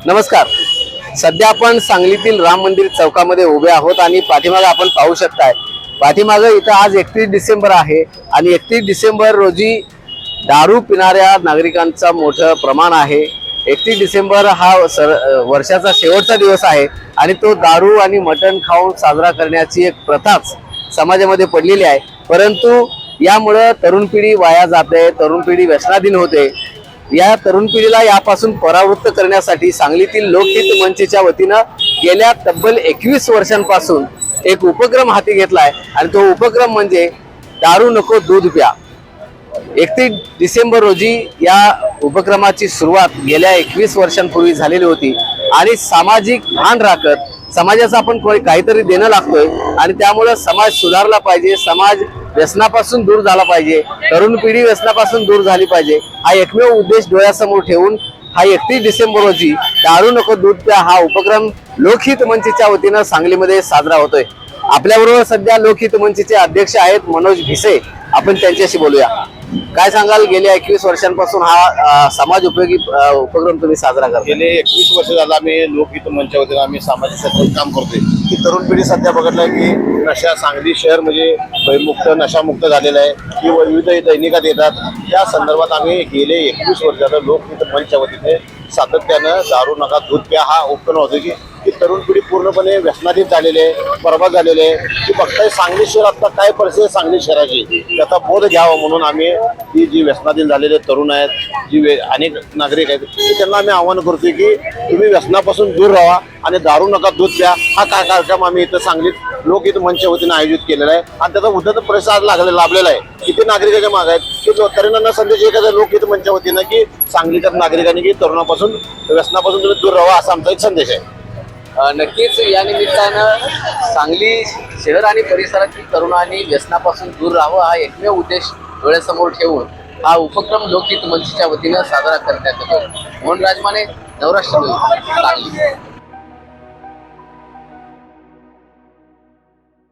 नमस्कार. सध्या आपण सांगलीतील राम मंदिर चौकामध्ये उभे आहोत आणि पाठीमागे आपण पाहू शकताय. पाठीमागे इथं आज 31 डिसेंबर आहे आणि 31 डिसेंबर रोजी दारू पिणाऱ्या नागरिकांचा मोठं प्रमाण आहे. 31 डिसेंबर हा वर्षाचा शेवटचा दिवस आहे आणि तो दारू आणि मटण खाऊन साजरा करण्याची एक प्रथाच समाजामध्ये पडलेली आहे. परंतु यामुळे तरुण पिढी वाया जाते, तरुण पिढी व्यसनाधीन होते. या तरुण पिढीला यापासून परावृत्त करण्यासाठी सांगलीतील लोकहित मंचच्या वतीनं गेल्या तब्बल 21 वर्षांपासून एक उपक्रम हाती घेतलाय आणि तो उपक्रम म्हणजे दारू नको दूध प्या. 31 डिसेंबर रोजी या उपक्रमाची सुरुवात गेल्या 21 वर्षांपूर्वी झालेली होती आणि सामाजिक भान राखत समाजाचं आपण काहीतरी देणं लागतोय आणि त्यामुळे समाज सुधारला पाहिजे, समाज व्यसनापासून दूर झाला पाहिजे, तरुण पिढी व्यसनापासून दूर झाली पाहिजे हा एकमेव उद्देश डोळ्यासमोर ठेवून हा 31 डिसेंबर रोजी दारू नको दूध प्या हा उपक्रम लोकहित मंचच्या वतीनं सांगलीमध्ये साजरा होतोय. आपल्याबरोबर सध्या लोकहित मंचचे अध्यक्ष आहेत मनोज भिसे. आपण त्यांच्याशी बोलूया. काय सांगाल, गेल्या 21 वर्षांपासून हा समाज उपयोगी उपक्रम तुम्ही साजरा करता? गेले 21 वर्ष झाला आम्ही लोकहित मंचाच्या वतीनं आम्ही सामाजिक क्षेत्रात काम करतोय. की तरुण पिढी सध्या बघितलं की नशा, सांगली शहर म्हणजे भयमुक्त, नशामुक्त झालेलं आहे की विविध दैनिकात येतात. त्या संदर्भात आम्ही गेले 21 वर्ष झालं लोकहित मंचच्या वतीने सातत्यानं दारू नका दूध प्या हा उपक्रम होतो की तरुण पिढी पूर्णपणे व्यसनाधीन झालेली आहे, बरबाद झालेले आहे. की बघताय सांगली शहर आता काय परिस्थिती सांगली शहराची त्याचा बोध घ्यावा म्हणून आम्ही ही जी व्यसनाधीन झालेले तरुण आहेत, जी अनेक नागरिक आहेत, त्यांना आम्ही आवाहन करतोय की तुम्ही व्यसनापासून दूर राहा आणि दारू नका दूध प्या हा कार्यक्रम आम्ही इथं सांगलीत लोकहित मंचच्या वतीने आयोजित केलेला आहे आणि त्याचा उद्धत प्रतिसाद लाभलेला आहे. किती नागरिकाच्या मागे आहेत की तरुणांना संदेश एखाद्या लोकहित मंचच्या वतीनं की सांगलीच्या नागरिकांनी की तरुणापासून व्यसनापासून तुम्ही दूर राहा असा आमचा एक संदेश आहे. नक्कीच या निमित्तानं सांगली शहर आणि परिसरातील तरुणांनी व्यसनापासून दूर राहावं हा एकमेव उद्देश डोळ्यासमोर ठेवून हा उपक्रम लोकहित मंचच्या वतीनं साजरा करण्यात येतो. मोहन राजमाने, नवराष्ट्र न्यूज, सांगली.